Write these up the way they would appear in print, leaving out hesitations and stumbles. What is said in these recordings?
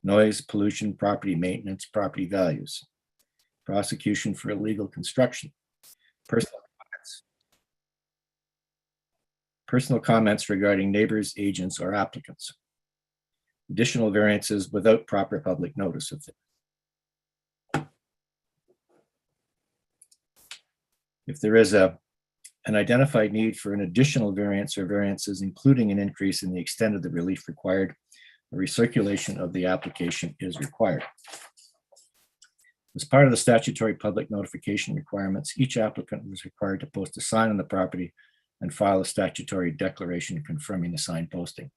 noise, pollution, property maintenance, property values, prosecution for illegal construction, personal comments regarding neighbors, agents, or applicants, additional variances without proper public notice of them. If there is an identified need for an additional variance or variances, including an increase in the extent of the relief required, a recirculation of the application is required. As part of the statutory public notification requirements, each applicant was required to post a sign on the property and file a statutory declaration confirming the sign posting.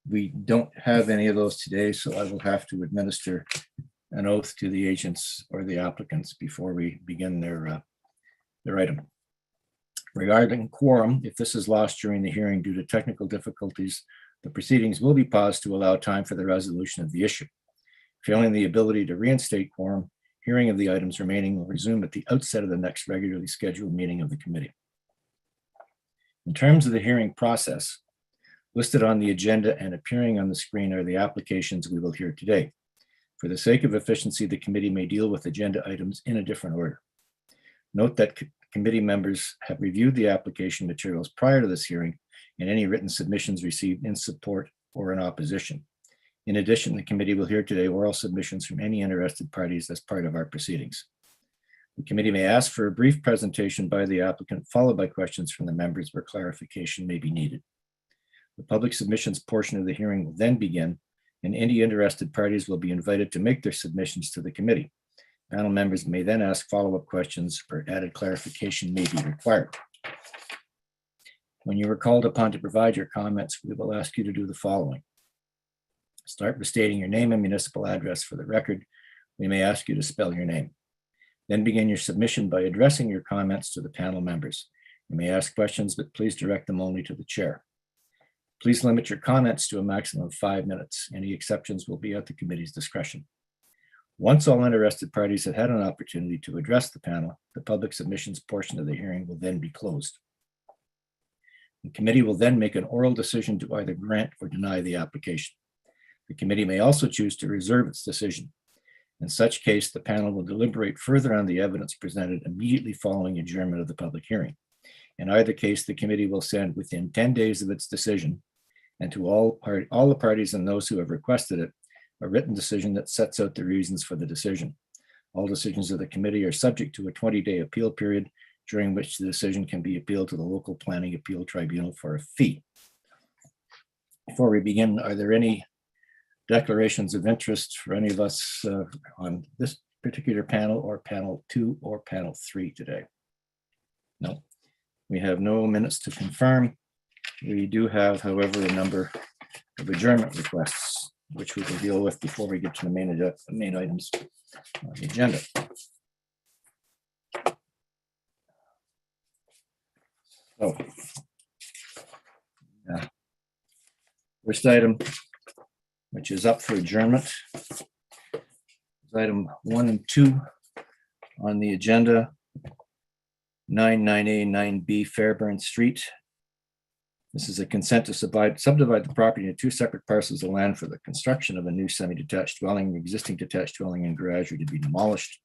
We don't have any of those today, so I will have to administer an oath to the agents or the applicants before we begin their item. Regarding quorum, if this is lost during the hearing due to technical difficulties, the proceedings will be paused to allow time for the resolution of the issue. Failing the ability to reinstate quorum, hearing of the items remaining will resume at the outset of the next regularly scheduled meeting of the committee. In terms of the hearing process, listed on the agenda and appearing on the screen are the applications we will hear today. For the sake of efficiency, the committee may deal with agenda items in a different order. Note that committee members have reviewed the application materials prior to this hearing and any written submissions received in support or in opposition. In addition, the committee will hear today oral submissions from any interested parties as part of our proceedings. The committee may ask for a brief presentation by the applicant, followed by questions from the members where clarification may be needed. The public submissions portion of the hearing will then begin, and any interested parties will be invited to make their submissions to the committee. Panel members may then ask follow-up questions or added clarification may be required. When you are called upon to provide your comments, we will ask you to do the following. Start with stating your name and municipal address for the record. We may ask you to spell your name. Then begin your submission by addressing your comments to the panel members. You may ask questions, but please direct them only to the chair. Please limit your comments to a maximum of 5 minutes. Any exceptions will be at the committee's discretion. Once all interested parties have had an opportunity to address the panel, the public submissions portion of the hearing will then be closed. The committee will then make an oral decision to either grant or deny the application. The committee may also choose to reserve its decision. In such case, the panel will deliberate further on the evidence presented immediately following adjournment of the public hearing. In either case, the committee will send within 10 days of its decision, and to all the parties and those who have requested it, a written decision that sets out the reasons for the decision. All decisions of the committee are subject to a 20-day appeal period, during which the decision can be appealed to the local planning appeal tribunal for a fee. Before we begin, are there any declarations of interest for any of us on this particular panel or panel 2 or panel 3 today? No, we have no minutes to confirm. We do have, however, a number of adjournment requests, which we can deal with before we get to the main items on the agenda. So, first item, which is up for adjournment, is item 1 and 2 on the agenda, 9A, 9B Fairburn Street. This is a consent to subdivide the property into 2 separate parcels of land for the construction of a new semi-detached dwelling. The existing detached dwelling and garage are to be demolished,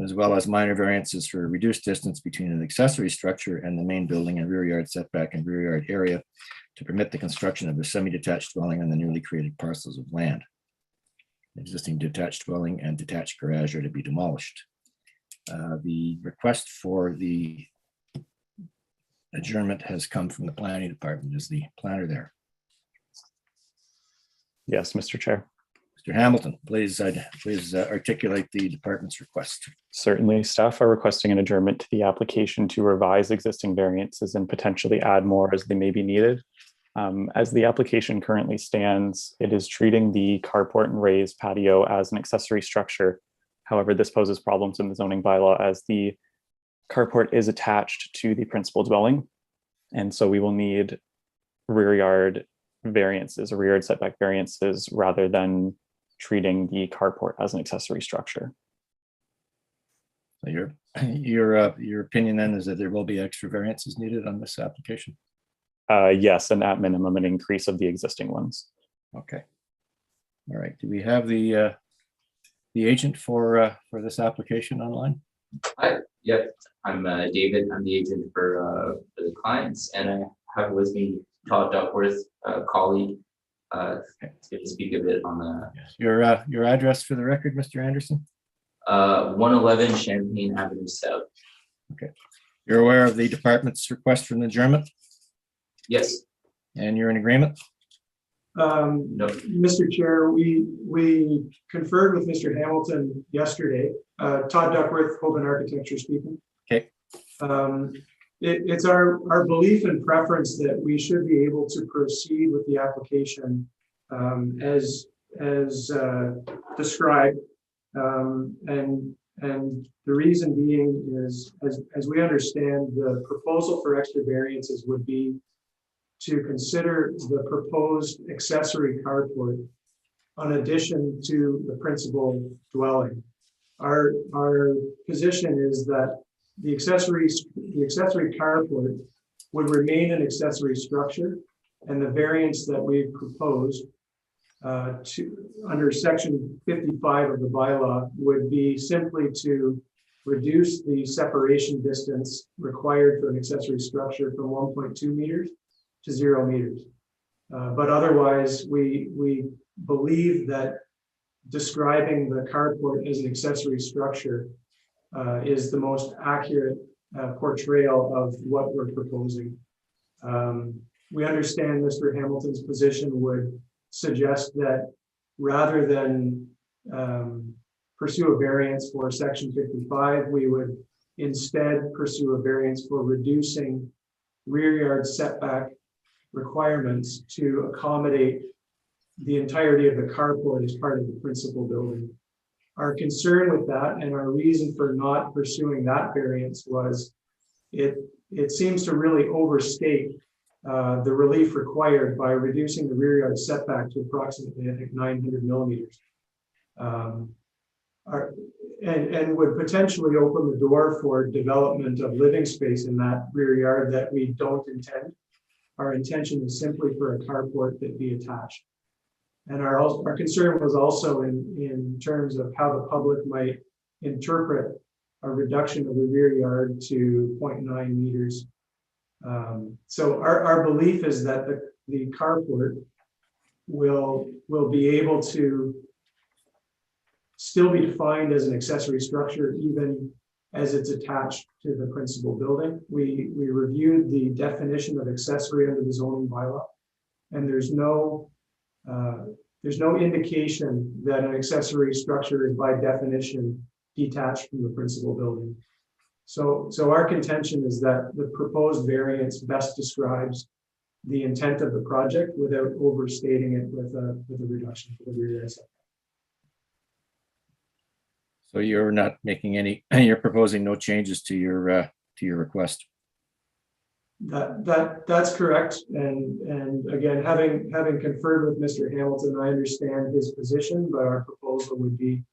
as well as minor variances for a reduced distance between an accessory structure and the main building and rear yard setback and rear yard area to permit the construction of a semi-detached dwelling on the newly created parcels of land. The existing detached dwelling and detached garage are to be demolished. The request for the adjournment has come from the planning department. Is the planner there? Yes, Mr. Chair. Mr. Hamilton, please articulate the department's request. Certainly, staff are requesting an adjournment to the application to revise existing variances and potentially add more as they may be needed. As the application currently stands, it is treating the carport and raised patio as an accessory structure. However, this poses problems in the zoning bylaw as the carport is attached to the principal dwelling. And so we will need rear yard variances, or rear yard setback variances, rather than treating the carport as an accessory structure. So your opinion then is that there will be extra variances needed on this application? Yes, and at minimum, an increase of the existing ones. Okay. All right, do we have the agent for this application online? Hi, yep, I'm David. I'm the agent for the clients, and I have with me Todd Duckworth, a colleague, to speak a bit on the Your address for the record, Mr. Anderson? 111 Champaign Avenue South. Okay. You're aware of the department's request for an adjournment, Yes. and you're in agreement? No. Mr. Chair, we conferred with Mr. Hamilton yesterday. Todd Duckworth, Holden Architecture speaking. Okay. It's our belief and preference that we should be able to proceed with the application as described. And the reason being is, as we understand, the proposal for extra variances would be to consider the proposed accessory carport in addition to the principal dwelling. Our position is that the accessory carport would remain an accessory structure, and the variance that we proposed under section 55 of the bylaw would be simply to reduce the separation distance required for an accessory structure from 1.2 meters to 0 meters. But otherwise, we believe that describing the carport as an accessory structure is the most accurate portrayal of what we're proposing. We understand Mr. Hamilton's position would suggest that rather than pursue a variance for section 55, we would instead pursue a variance for reducing rear yard setback requirements to accommodate the entirety of the carport as part of the principal building. Our concern with that and our reason for not pursuing that variance was it seems to really overstate the relief required by reducing the rear yard setback to approximately, I think, 900 millimeters. And would potentially open the door for development of living space in that rear yard that we don't intend. Our intention is simply for a carport that be attached. And our concern was also in terms of how the public might interpret a reduction of the rear yard to 0.9 meters. So our belief is that the carport will be able to still be defined as an accessory structure even as it's attached to the principal building. We reviewed the definition of accessory under the zoning bylaw, and there's no indication that an accessory structure is by definition detached from the principal building. So our contention is that the proposed variance best describes the intent of the project without overstating it with a reduction to the rear yard setback. So you're not making any, you're proposing no changes to your request? That's correct. And again, having conferred with Mr. Hamilton, I understand his position, but our proposal would be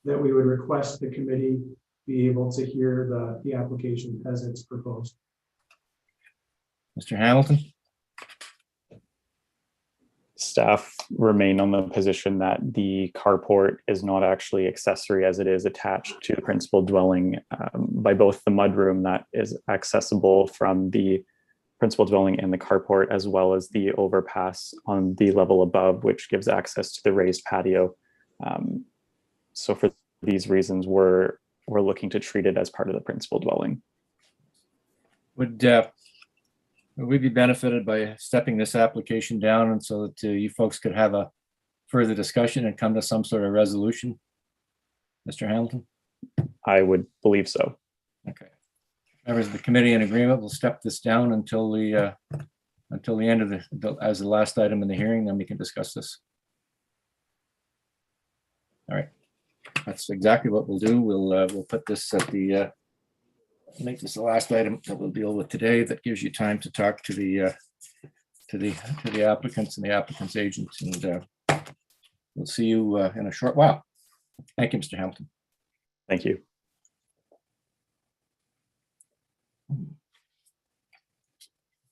that we would request the committee be able to hear the application as it's proposed. Mr. Hamilton? Staff remain on the position that the carport is not actually accessory, as it is attached to the principal dwelling by both the mudroom that is accessible from the principal dwelling and the carport, as well as the overpass on the level above, which gives access to the raised patio. So for these reasons, we're looking to treat it as part of the principal dwelling. Would we be benefited by stepping this application down and so that you folks could have a further discussion and come to some sort of resolution? Mr. Hamilton? I would believe so. Okay. Members of the committee in agreement, we'll step this down until the end of as the last item in the hearing, then we can discuss this. All right. That's exactly what we'll do. We'll put this at the make this the last item that we'll deal with today. That gives you time to talk to the applicants and the applicant's agents, and we'll see you in a short while. Thank you, Mr. Hamilton. Thank you.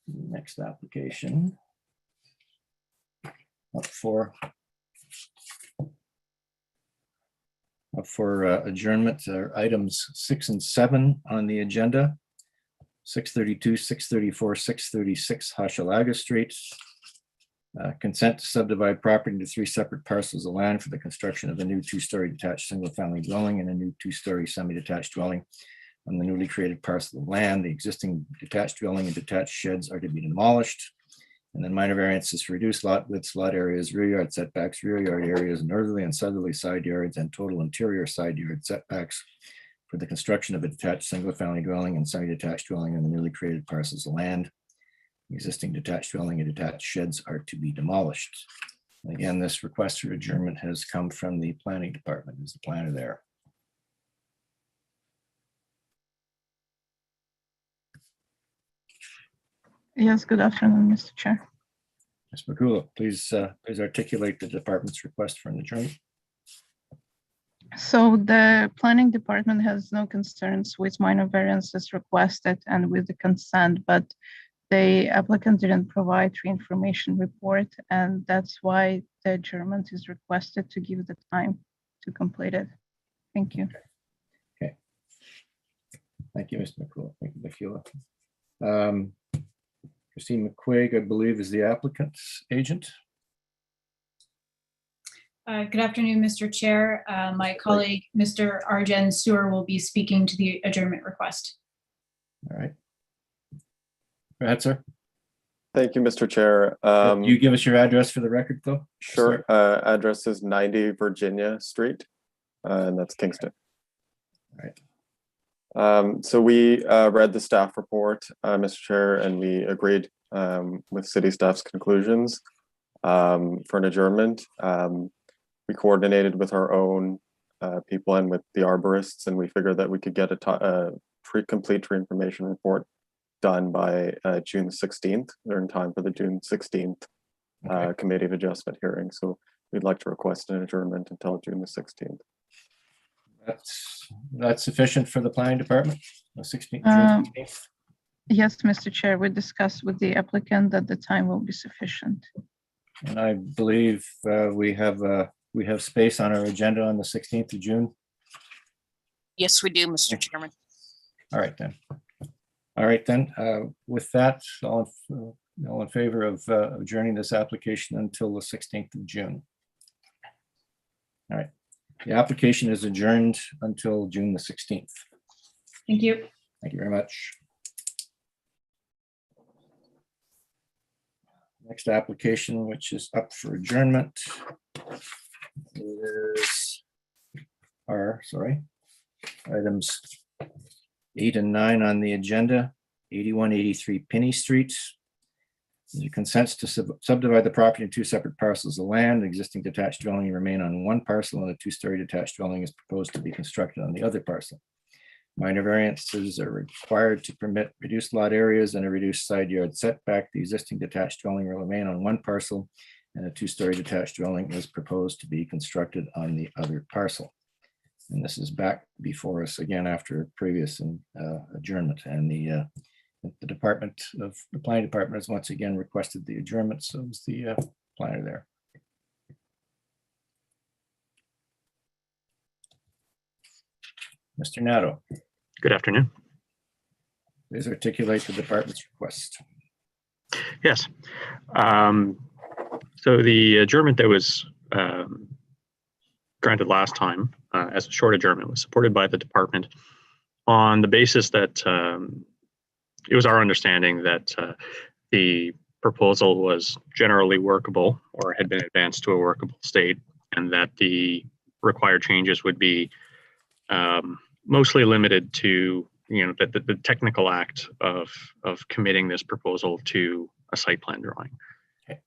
Next application up for for adjournment are items 6 and 7 on the agenda. 632, 634, 636 Hochelaga Street. Consent to subdivide property into 3 separate parcels of land for the construction of a new 2-story detached single-family dwelling and a new 2-story semi-detached dwelling on the newly created parcel of land. The existing detached dwelling and detached sheds are to be demolished. And then minor variances for reduced lot widths, lot areas, rear yard setbacks, rear yard areas, northerly and southerly side yards, and total interior side yard setbacks for the construction of a detached single-family dwelling and semi-detached dwelling on the newly created parcels of land. Existing detached dwelling and detached sheds are to be demolished. Again, this request for adjournment has come from the planning department. Is the planner there? Yes, good afternoon, Mr. Chair. Ms. Makula, please articulate the department's request for an adjournment. So the planning department has no concerns with minor variances requested and with the consent, but the applicant didn't provide the information report, and that's why the adjournment is requested to give the time to complete it. Thank you. Okay. Thank you, Mr. McCullough. Thank you, Makula. Christine McQuaig, I believe, is the applicant's agent. Good afternoon, Mr. Chair. My colleague, Mr. Arjen Sewer, will be speaking to the adjournment request. All right. Go ahead, sir. Thank you, Mr. Chair. Can you give us your address for the record, though? Sure. Address is 90 Virginia Street, and that's Kingston. All right. So we read the staff report, Mr. Chair, and we agreed with city staff's conclusions for an adjournment. We coordinated with our own people and with the arborists, and we figured that we could get a complete tree information report done by June 16th, or in time for the June 16th Committee of Adjustment hearing. So we'd like to request an adjournment until June the 16th. That's sufficient for the planning department? The 16th, June 16th? Yes, Mr. Chair, we discussed with the applicant that the time will be sufficient. And I believe we have space on our agenda on the 16th of June. Yes, we do, Mr. Chairman. All right, then. All right, then. With that, all in favor of adjourning this application until the 16th of June. All right. The application is adjourned until June the 16th. Thank you. Thank you very much. Next application, which is up for adjournment, is items 8 and 9 on the agenda. 8183 Penny Street. The consents to subdivide the property in 2 separate parcels of land. Existing detached dwelling remain on one parcel, and a 2-story detached dwelling is proposed to be constructed on the other parcel. Minor variances are required to permit reduced lot areas and a reduced side yard setback. The existing detached dwelling will remain on one parcel, and a 2-story detached dwelling is proposed to be constructed on the other parcel. And this is back before us again after previous adjournment, and the planning department has once again requested the adjournment. So is the planner there. Mr. Nato. Good afternoon. Please articulate the department's request. Yes. So the adjournment that was granted last time as a short adjournment was supported by the department on the basis that it was our understanding that the proposal was generally workable or had been advanced to a workable state, and that the required changes would be mostly limited to the technical act of committing this proposal to a site plan drawing. Okay.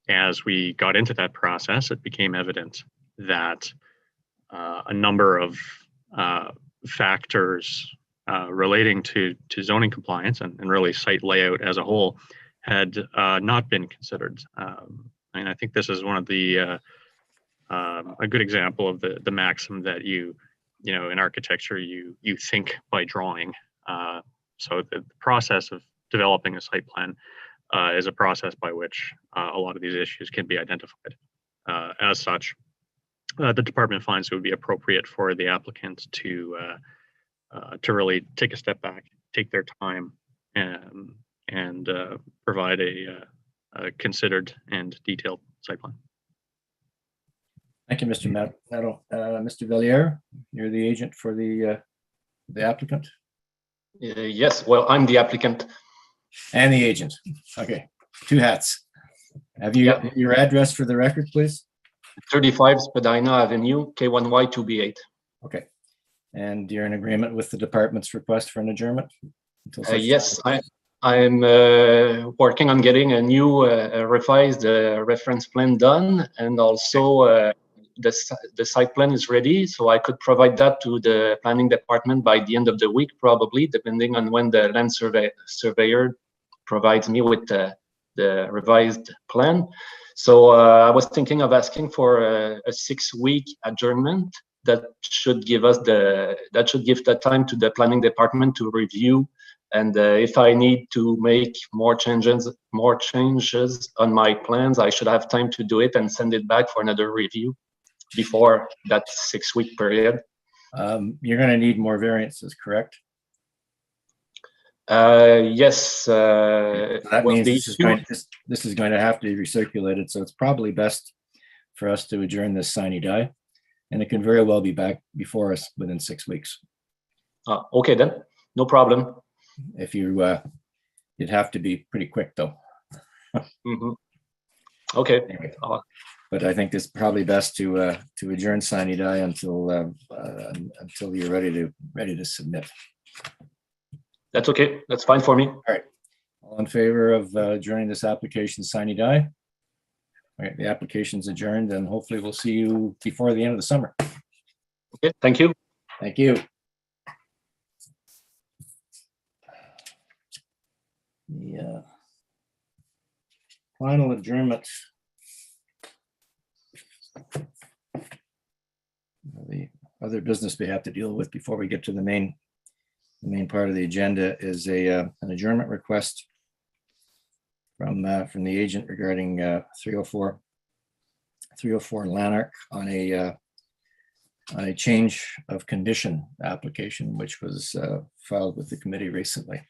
As we got into that process, it became evident that a number of factors relating to zoning compliance and really site layout as a whole had not been considered. And I think this is one of the a good example of the maxim that in architecture you think by drawing. So the process of developing a site plan is a process by which a lot of these issues can be identified. As such, the department finds it would be appropriate for the applicant to really take a step back, take their time, and provide a considered and detailed site plan. Thank you, Mr. Meadow. Mr. Villiers, you're the agent for the applicant Yes, well, I'm the applicant. and the agent. Okay, two hats. Have you your address for the record, please? 35 Spadina Avenue, K1Y 2B8. Okay. And you're in agreement with the department's request for an adjournment? until such Yes, time? I'm working on getting a new revised reference plan done, and also the site plan is ready, so I could provide that to the planning department by the end of the week, probably, depending on when the land surveyor provides me with the revised plan. So I was thinking of asking for a 6-week adjournment. That should give the time to the planning department to review, and if I need to make more changes on my plans, I should have time to do it and send it back for another review before that 6-week period. You're going to need more variances, correct? Yes. That means this is going to have to be recirculated, so it's probably best for us to adjourn this sine die, and it can very well be back before us within 6 weeks. Okay, then, no problem. If you, you'd have to be pretty quick, though. Okay. Anyway, but I think it's probably best to adjourn sine die until you're ready to submit. That's okay. That's fine for me. All right. All in favor of adjourning this application sine die? All right, the application's adjourned, and hopefully we'll see you before the end of the summer. Okay, thank you. Thank you. The final adjournment. The other business we have to deal with before we get to the main part of the agenda is an adjournment request from the agent regarding 304 Lanark on a change of condition application, which was filed with the committee recently.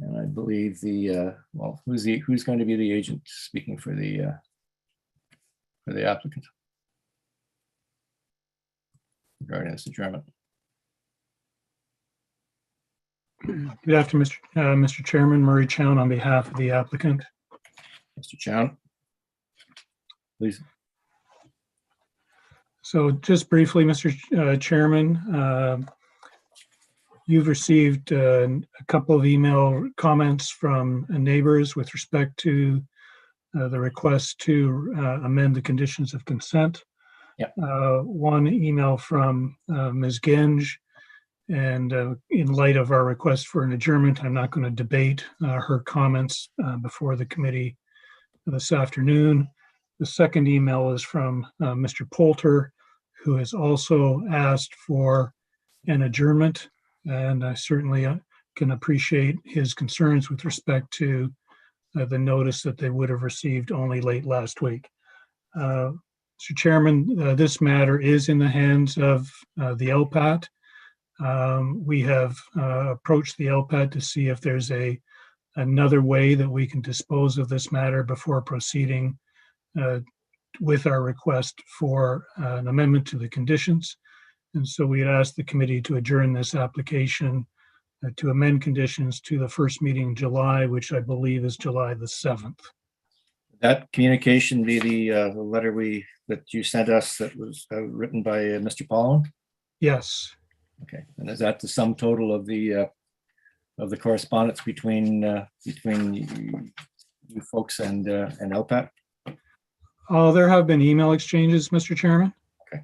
And I believe who's going to be the agent speaking for the applicant regarding this adjournment? Good afternoon, Mr. Chairman. Murray Chown on behalf of the applicant. Mr. Chown, please. So just briefly, Mr. Chairman, you've received a couple of email comments from neighbors with respect to the request to amend the conditions of consent. Yep. One email from Ms. Genge. And in light of our request for an adjournment, I'm not going to debate her comments before the committee this afternoon. The second email is from Mr. Poulter, who has also asked for an adjournment. And I certainly can appreciate his concerns with respect to the notice that they would have received only late last week. Mr. Chairman, this matter is in the hands of the LPAT. We have approached the LPAT to see if there's another way that we can dispose of this matter before proceeding with our request for an amendment to the conditions. And so we had asked the committee to adjourn this application to amend conditions to the first meeting in July, which I believe is July the 7th. That communication be the letter that you sent us that was written by Mr. Pollan? Yes. Okay, and is that the sum total of the correspondence between you folks and LPAT? Oh, there have been email exchanges, Mr. Chairman. Okay,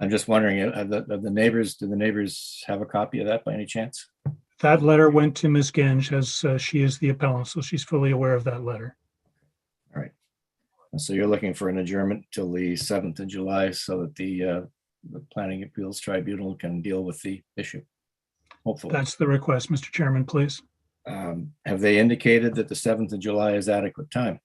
I'm just wondering, do the neighbors have a copy of that by any chance? That letter went to Ms. Genge, as she is the appellant, so she's fully aware of that letter. All right, and so you're looking for an adjournment till the 7th of July so that the Planning Appeals Tribunal can deal with the issue, hopefully. That's the request, Mr. Chairman, please. Have they indicated that the 7th of July is adequate time?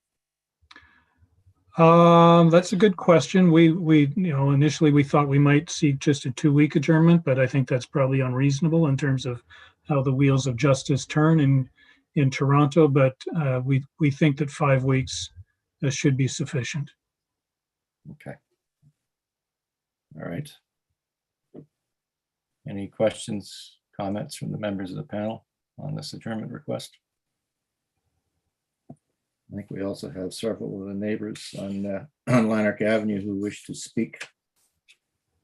That's a good question. Initially we thought we might see just a 2-week adjournment, but I think that's probably unreasonable in terms of how the wheels of justice turn in Toronto. But we think that 5 weeks should be sufficient. Okay. All right. Any questions, comments from the members of the panel on this adjournment request? I think we also have several of the neighbors on Lanark Avenue who wish to speak.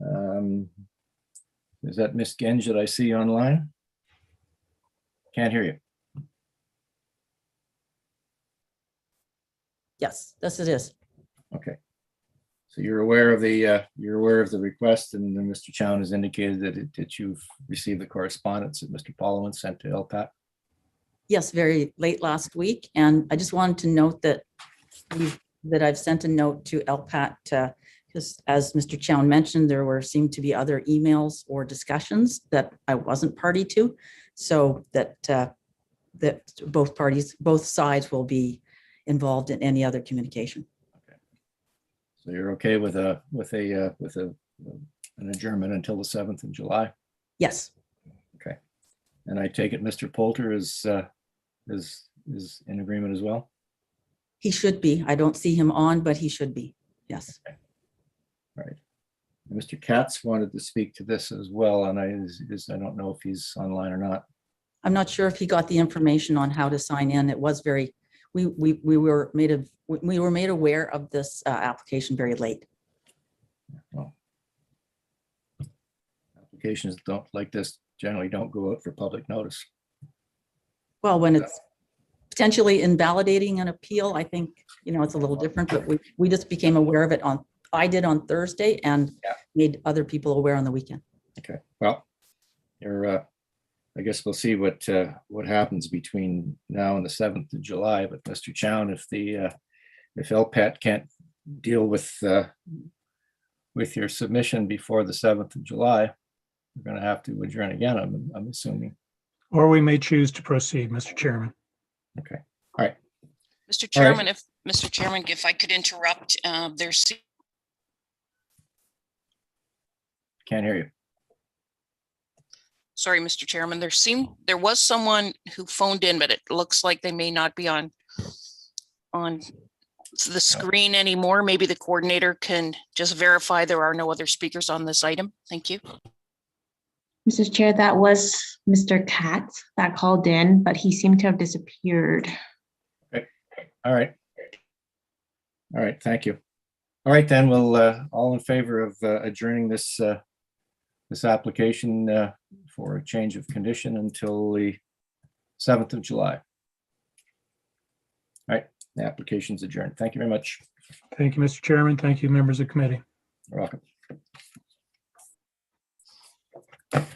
Is that Miss Genge that I see online? Can't hear you. Yes, yes, it is. Okay. So you're aware of the request, and then Mr. Chown has indicated that you've received the correspondence that Mr. Pollowin sent to LPAT. Yes, very late last week. And I just wanted to note that I've sent a note to LPAT because as Mr. Chown mentioned, seemed to be other emails or discussions that I wasn't party to. So that both sides will be involved in any other communication. Okay. So you're okay with an adjournment until the 7th of July? Yes. Okay. And I take it Mr. Poulter is in agreement as well? He should be. I don't see him on, but he should be. Yes. Okay. All right. And Mr. Katz wanted to speak to this as well, and I don't know if he's online or not. I'm not sure if he got the information on how to sign in. It was very, we were made aware of this application very late. Well, applications like this generally don't go out for public notice. Well, when it's potentially invalidating an appeal, I think, it's a little different, but we just became aware of it I did on Thursday and made other people aware on the weekend. Okay, well, I guess we'll see what happens between now and the 7th of July. But Mr. Chown, if LPAT can't deal with your submission before the 7th of July, we're going to have to adjourn again, I'm assuming. Or we may choose to proceed, Mr. Chairman. Okay, all right. Mr. Chairman, if I could interrupt, Can't hear you. Sorry, Mr. Chairman, there was someone who phoned in, but it looks like they may not be on the screen anymore. Maybe the coordinator can just verify there are no other speakers on this item. Thank you. Mr. Chair, that was Mr. Katz that called in, but he seemed to have disappeared. Okay. All right. All right. Thank you. All right, then we'll all in favor of adjourning this application for a change of condition until the 7th of July. All right, the application's adjourned. Thank you very much. Thank you, Mr. Chairman. Thank you, members of the committee. You're welcome. Okay.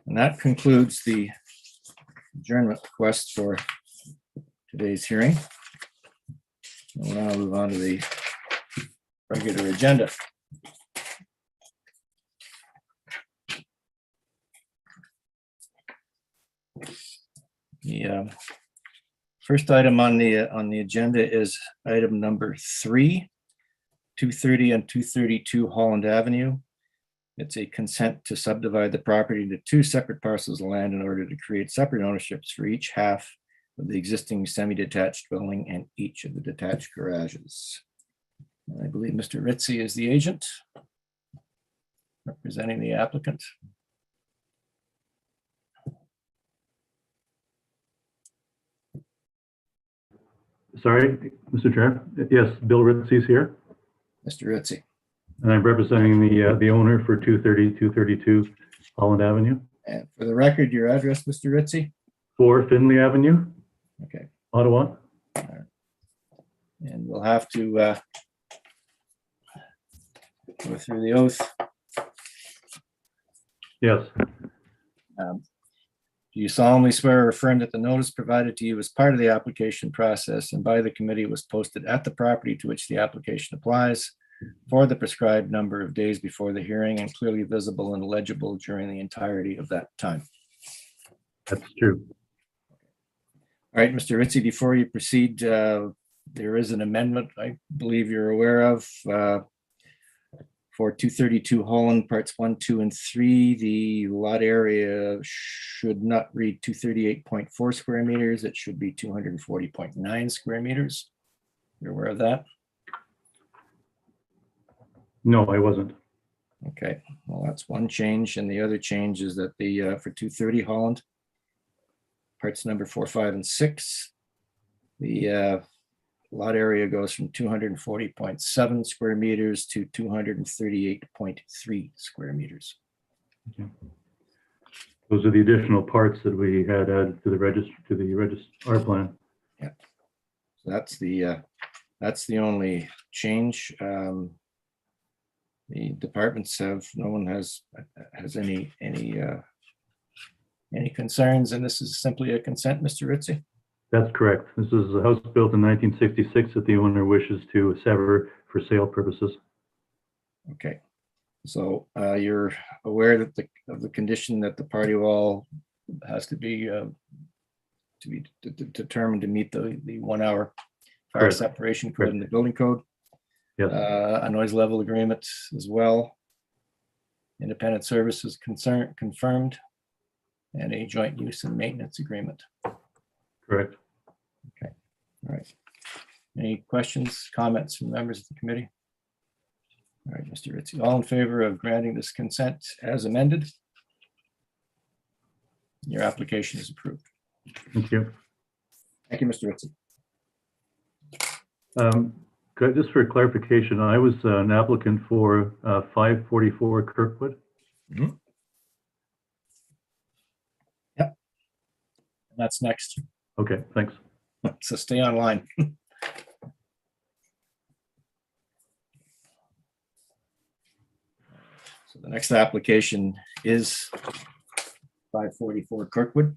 And that concludes the adjournment request for today's hearing. We'll now move on to the regular agenda. The first item on the agenda is item number 3, 230 and 232 Holland Avenue. It's a consent to subdivide the property into 2 separate parcels of land in order to create separate ownerships for each half of the existing semi-detached dwelling and each of the detached garages. I believe Mr. Ritzy is the agent representing the applicant. Sorry, Mr. Chair. Yes, Bill Ritzy is here. Mr. Ritzy. And I'm representing the owner for 230, 232 Holland Avenue. And for the record, your address, Mr. Ritzy? 4 Finley Avenue. Okay. Ottawa. And we'll have to go through the oath. Yes. Do you solemnly swear or affirm that the notice provided to you as part of the application process and by the committee was posted at the property to which the application applies for the prescribed number of days before the hearing and clearly visible and legible during the entirety of that time? That's true. All right, Mr. Ritchie, before you proceed, there is an amendment I believe you're aware of for 232 Holland, parts 1, 2, and 3. The lot area should not read 238.4 square meters. It should be 240.9 square meters. You're aware of that? No, I wasn't. Okay, well, that's one change. And the other change is that the, for 230 Holland, parts number 4, 5, and 6, the lot area goes from 240.7 square meters to 238.3 square meters. Those are the additional parts that we had added to the our plan. Yeah, so that's the only change. The departments have, no one has any concerns, and this is simply a consent, Mr. Ritchie? That's correct. This is a house built in 1966 that the owner wishes to sever for sale purposes. Okay, so you're aware that of the condition that the party wall has to be determined to meet the 1 hour fire Correct. separation code in the building code. Yes. A noise level agreement as well. Independent services confirmed, and a joint use and maintenance agreement. Correct. Okay, all right. Any questions, comments from members of the committee? All right, Mr. Ritchie, all in favor of granting this consent as amended? Your application is approved. Thank you. Thank you, Mr. Ritchie. Just for clarification, I was an applicant for 544 Kirkwood. Mm-hmm. Yep. And that's next. Okay, thanks. So stay online. So the next application is 544 Kirkwood.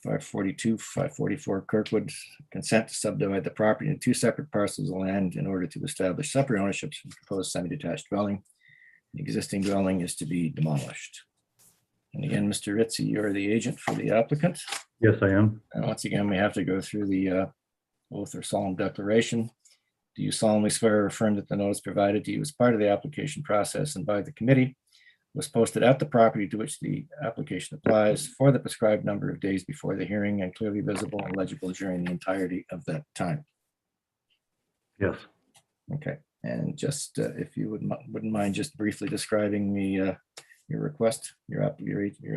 542, 544 Kirkwood, consent to subdivide the property into 2 separate parcels of land in order to establish separate ownerships for the proposed semi-detached dwelling. The existing dwelling is to be demolished. And again, Mr. Ritchie, you're the agent for the applicant. Yes, I am. And once again, we have to go through the oath or solemn declaration. Do you solemnly swear or affirm that the notice provided to you as part of the application process and by the committee was posted at the property to which the application applies for the prescribed number of days before the hearing and clearly visible and legible during the entirety of that time? Yes. Okay, and just if you wouldn't mind just briefly describing the your request, your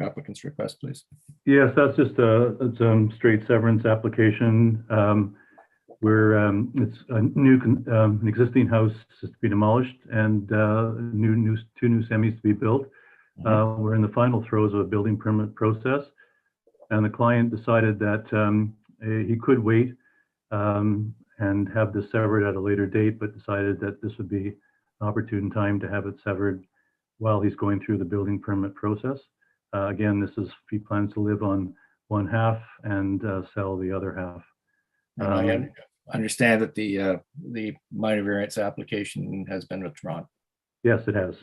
applicant's request, please. Yes, that's just it's a straight severance application. Where it's a new, an existing house is to be demolished and two new semis to be built. We're in the final throes of a building permit process, and the client decided that he could wait and have this severed at a later date, but decided that this would be an opportune time to have it severed while he's going through the building permit process. Again, this is, he plans to live on one half and sell the other half. I understand that the minor variance application has been withdrawn. Yes, it has.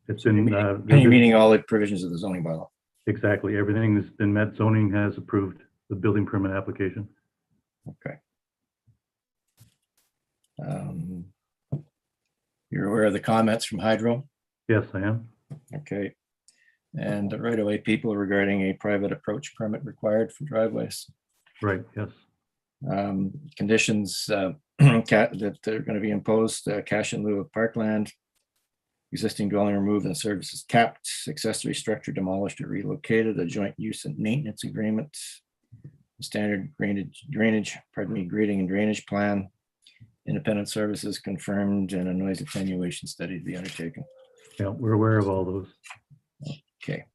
It's been meaning all the provisions of the zoning bylaw. Exactly. Everything that's been met. Zoning has approved the building permit application. Okay. You're aware of the comments from Hydro? Yes, I am. Okay. And the right-of-way people regarding a private approach permit required for driveways. Right, yes. Conditions that are going to be imposed, cash in lieu of parkland, existing dwelling removed and services capped, accessory structure demolished or relocated, a joint use and maintenance agreement, standard grading and drainage plan, independent services confirmed, and a noise attenuation study to be undertaken. Yeah, we're aware of all those. Okay.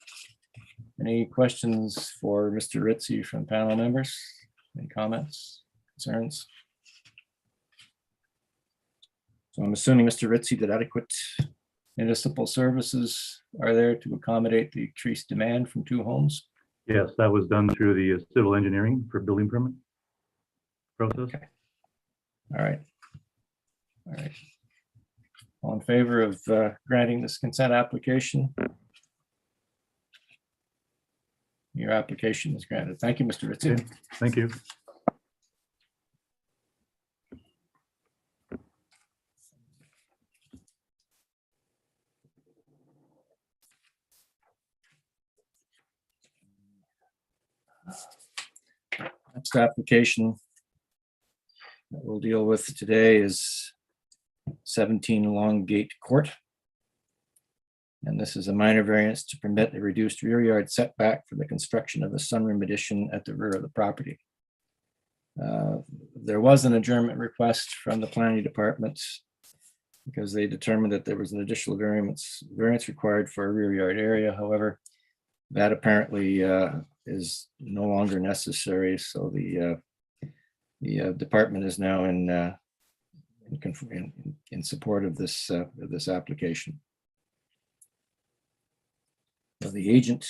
Any questions for Mr. Ritchie from panel members? Any comments, concerns? So I'm assuming, Mr. Ritchie, that adequate municipal services are there to accommodate the increased demand from 2 homes? Yes, that was done through the civil engineering for building permit process. Okay. All right. All right. All in favor of granting this consent application? Your application is granted. Thank you, Mr. Ritsu. Thank you. Next application that we'll deal with today is 17 Longgate Court. And this is a minor variance to permit a reduced rear yard setback for the construction of a sunroom addition at the rear of the property. There was an adjournment request from the planning department because they determined that there was an additional variance required for a rear yard area. However, that apparently is no longer necessary. So the department is now in support of this application. So the agent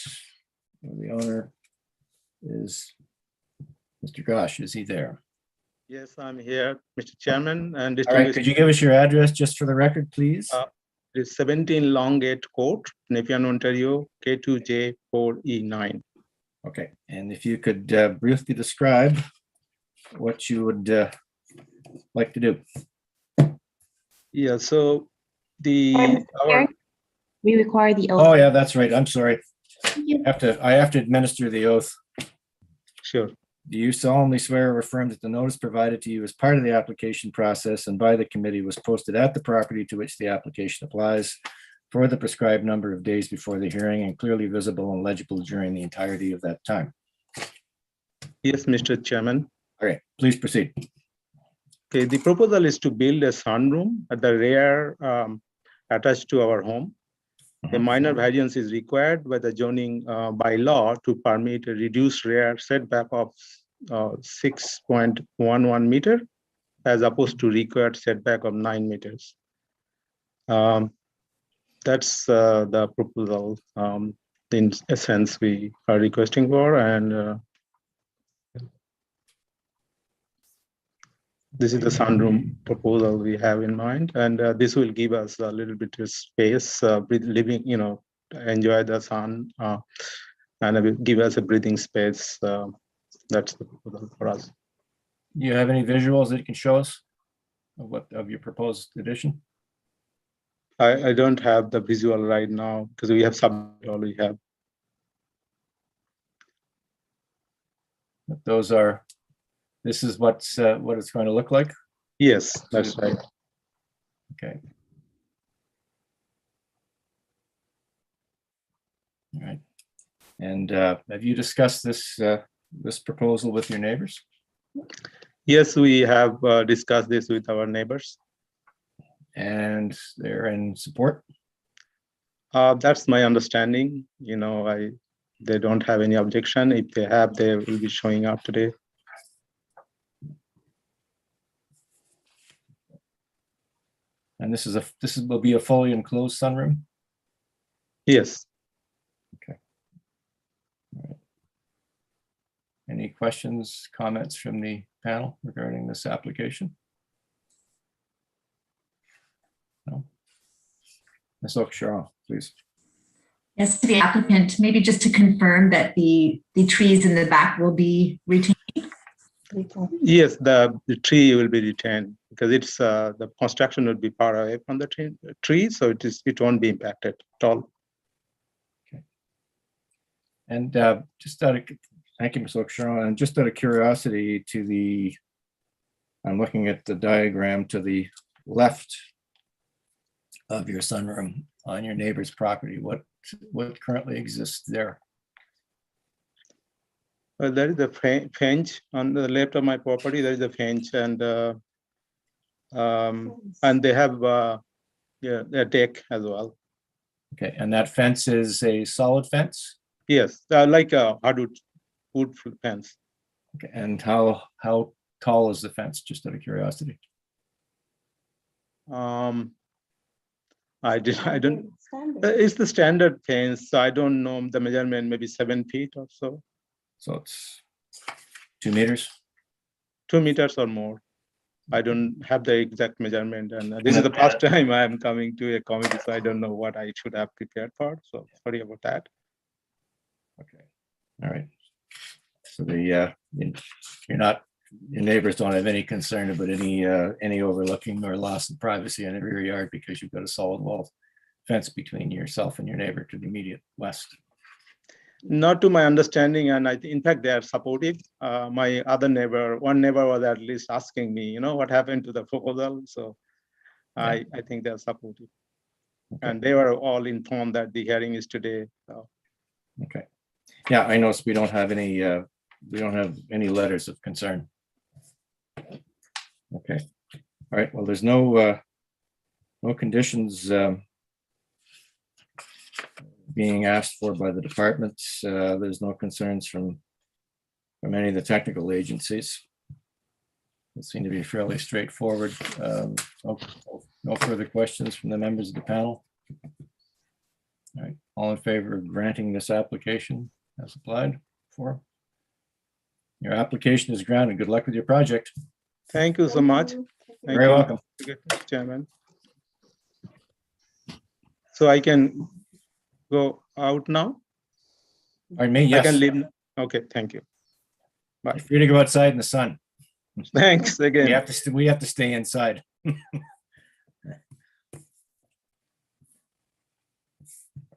or the owner is Mr. Gosh. Is he there? Yes, I'm here, Mr. Chairman. And All right, could you give us your address just for the record, please? It's 17 Longgate Court, Nepean, Ontario, K2J4E9. Okay, and if you could briefly describe what you would like to do. Yeah, so We require the oath. Oh, yeah, that's right. I'm sorry. I have to administer the oath. Sure. Do you solemnly swear or affirm that the notice provided to you as part of the application process and by the committee was posted at the property to which the application applies for the prescribed number of days before the hearing and clearly visible and legible during the entirety of that time? Yes, Mr. Chairman. All right, please proceed. Okay, the proposal is to build a sunroom at the rear attached to our home. A minor variance is required by the zoning bylaw to permit a reduced rear setback of 6.11 meter as opposed to required setback of 9 meters. That's the proposal in essence we are requesting for, and this is the sunroom proposal we have in mind, and this will give us a little bit of space, living, enjoy the sun, and it will give us a breathing space. That's the proposal for us. Do you have any visuals that you can show us of your proposed addition? I don't have the visual right now because we have all we have. But those are. This is what it's going to look like? Yes, that's right. Okay. All right. And have you discussed this proposal with your neighbors? Yes, we have discussed this with our neighbors. And they're in support? That's my understanding. They don't have any objection. If they have, they will be showing up today. And this will be a fully enclosed sunroom? Yes. Okay. All right. Any questions, comments from the panel regarding this application? No. Ms. Oakeshott, please. Yes, to the applicant, maybe just to confirm that the trees in the back will be retained. Yes, the tree will be retained because it's the construction would be far away from the tree, so it won't be impacted at all. Okay. And thank you, Ms. Oakeshott. And just out of curiosity, I'm looking at the diagram to the left of your sunroom on your neighbor's property. What currently exists there? There is a fence on the left of my property. There is a fence, and they have a deck as well. Okay, and that fence is a solid fence? Yes, like a hardwood wood fence. Okay, and how tall is the fence? Just out of curiosity. I don't. It's the standard fence, so I don't know the measurement. Maybe 7 feet or so. So it's 2 meters? 2 meters or more. I don't have the exact measurement, and this is the first time I am coming to a committee, so I don't know what I should have prepared for. So sorry about that. Okay. All right. So your neighbors don't have any concern about any overlooking or loss of privacy in the rear yard because you've got a solid wall fence between yourself and your neighbor to the immediate west. Not to my understanding, and in fact, they are supportive. My other neighbor, one neighbor was at least asking me, what happened to the proposal? So Yeah. I think they are supportive. Okay. And they were all informed that the hearing is today. So. Okay. Yeah, I noticed we don't have any letters of concern. Okay. All right. Well, there's no conditions being asked for by the departments. There's no concerns from any of the technical agencies. It seemed to be fairly straightforward. No further questions from the members of the panel. All right, all in favor of granting this application as applied for? Your application is granted. Good luck with your project. Thank you so much. You're very welcome. Chairman. So I can go out now? Pardon me, yes. I can leave. Okay, thank you. Bye. You're free to go outside in the sun. Thanks again. We have to stay inside.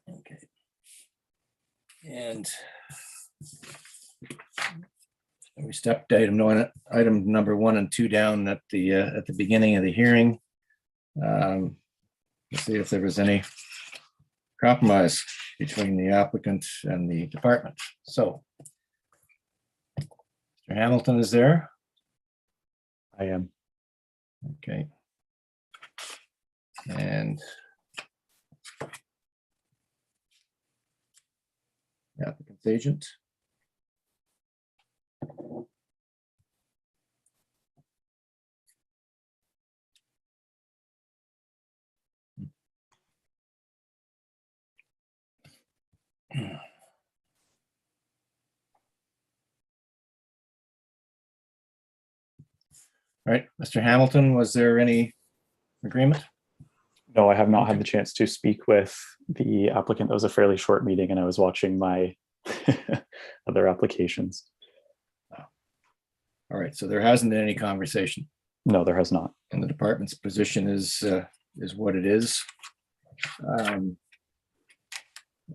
Okay. And we stepped item number 1 and 2 down at the beginning of the hearing. Let's see if there was any compromise between the applicant and the department. So, Mr. Hamilton is there? I am. Okay. And the applicant's agent. All right, Mr. Hamilton, was there any agreement? No, I have not had the chance to speak with the applicant. That was a fairly short meeting and I was watching my other applications. All right, so there hasn't been any conversation. No, there has not. And the department's position is what it is. I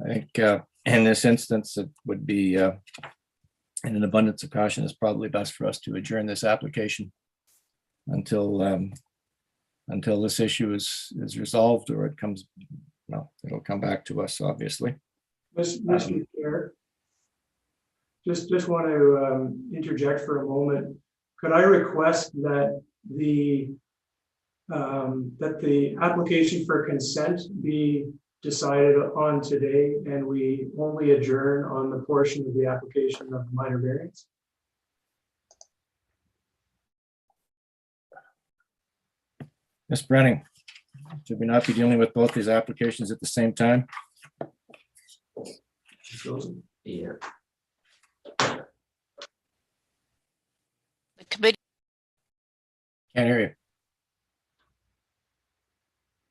think in this instance, it would be in an abundance of caution, it's probably best for us to adjourn this application until this issue is resolved, or it comes, well, it'll come back to us, obviously. Mr. Chair, just want to interject for a moment. Could I request that the application for consent be decided on today, and we only adjourn on the portion of the application of the minor variance? Ms. Brenning, should we not be dealing with both these applications at the same time? Yeah. The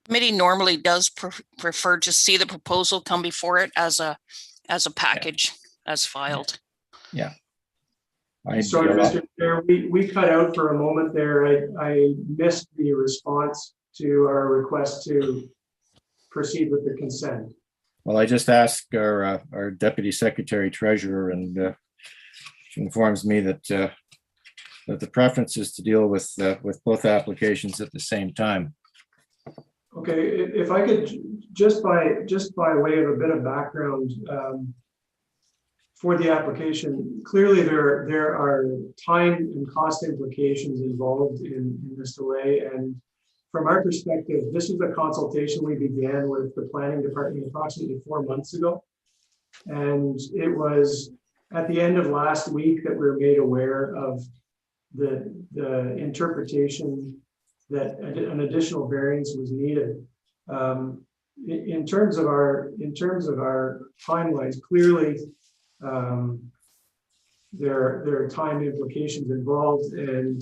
committee normally does prefer to see the proposal come before it as a package, as filed. Yeah. Sorry, Mr. Chair, we cut out for a moment there. I missed the response to our request to proceed with the consent. Well, I just asked our deputy secretary treasurer, and she informs me that the preference is to deal with both applications at the same time. Okay, if I could just by way of a bit of background for the application, clearly there are time and cost implications involved in this delay. And from our perspective, this is a consultation we began with the planning department approximately 4 months ago. And it was at the end of last week that we were made aware of the interpretation that an additional variance was needed. In terms of our timelines, clearly there are time implications involved, and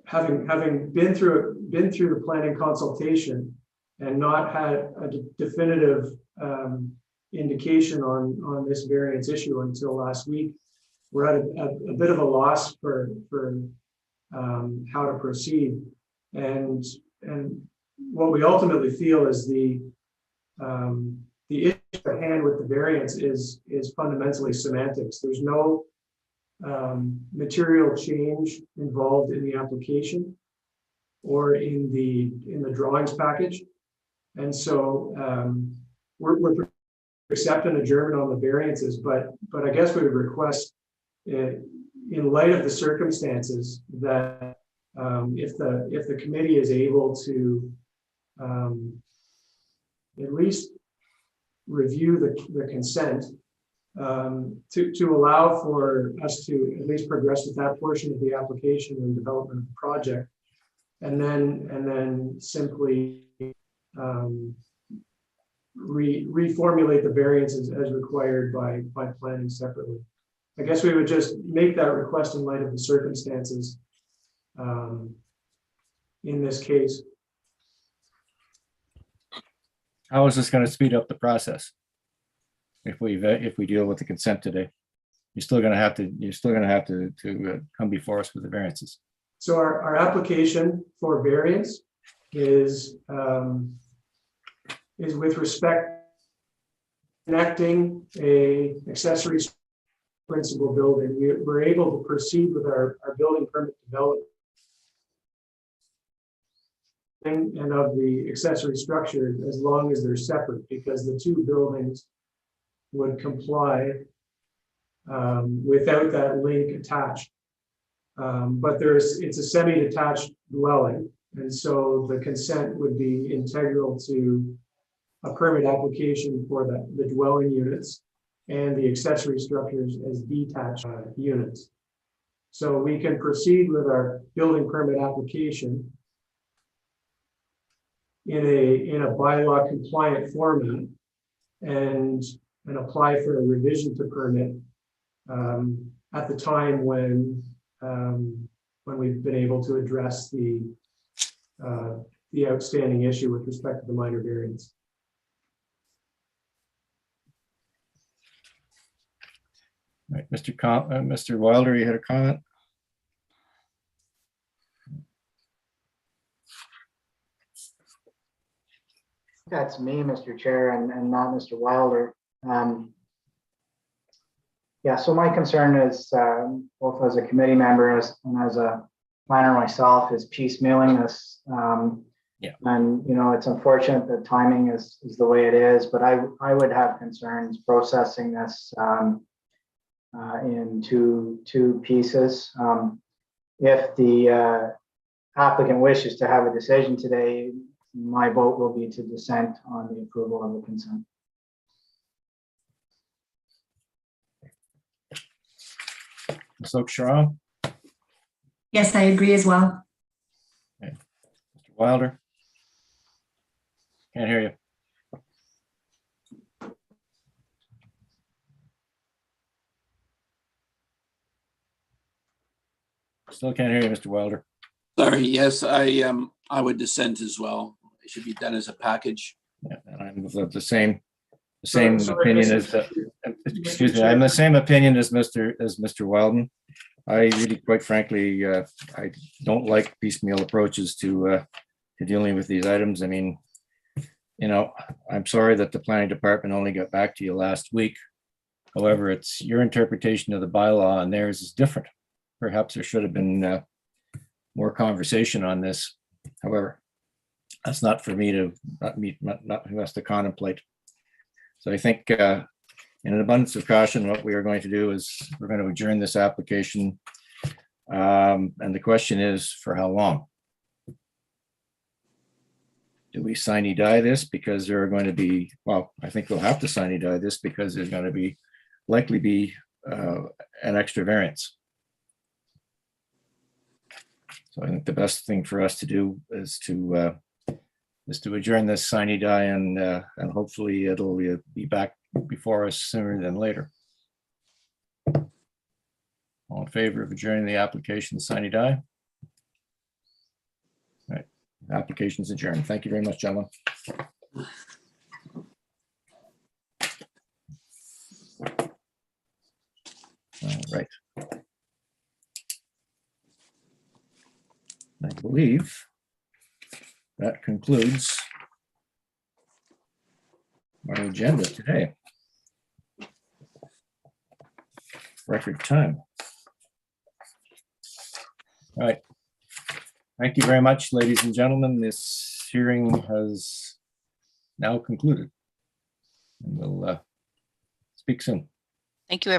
having been through the planning consultation and not had a definitive indication on this variance issue until last week. We're at a bit of a loss for how to proceed, and what we ultimately feel is the issue at hand with the variance is fundamentally semantics. There's no material change involved in the application or in the drawings package, and so we're accepting adjournment on the variances, but I guess we would request, in light of the circumstances, that if the committee is able to at least review the consent to allow for us to at least progress with that portion of the application and development of the project, and then simply reformulate the variances as required by planning separately. I guess we would just make that request in light of the circumstances in this case. How is this going to speed up the process? If we deal with the consent today, you're still going to have to come before us with the variances. So our application for variance is with respect connecting a accessory principal building. We're able to proceed with our building permit development and of the accessory structure as long as they're separate, because the two buildings would comply without that link attached. But it's a semi-detached dwelling, and so the consent would be integral to a permit application for the dwelling units and the accessory structures as detached units. So we can proceed with our building permit application in a bylaw compliant format and apply for a revision to permit at the time when we've been able to address the outstanding issue with respect to the minor variance. Right, Mr. Wilder, you had a comment? That's me, Mr. Chair, and not Mr. Wilder. Yeah, so my concern is both as a committee member and as a planner myself is piecemealing this. And it's unfortunate that timing is the way it is, but I would have concerns processing this in two pieces. If the applicant wishes to have a decision today, my vote will be to dissent on the approval of the consent. Ms. Oakeshott? Yes, I agree as well. Okay. Mr. Wilder? Can't hear you. Still can't hear you, Mr. Wilder. Sorry, yes, I would dissent as well. It should be done as a package. Yeah, and I'm of the same opinion as excuse me. I'm the same opinion as Mr. Weldon. I really, quite frankly, I don't like piecemeal approaches to dealing with these items. I mean, I'm sorry that the planning department only got back to you last week. However, it's your interpretation of the bylaw and theirs is different. Perhaps there should have been more conversation on this. However, that's not for me to not who has to contemplate. So I think in an abundance of caution, what we are going to do is we're going to adjourn this application. And the question is, for how long? Do we sine die this because there are going to be, well, I think we'll have to sine die this because there's going to likely be an extra variance. So I think the best thing for us to do is to adjourn this sine die and hopefully it'll be back before us sooner than later. All in favor of adjourning the application sine die? All right, application's adjourned. Thank you very much, gentlemen. Right. I believe that concludes our agenda today. Record time. All right. Thank you very much, ladies and gentlemen. This hearing has now concluded. And we'll speak soon. Thank you, everyone.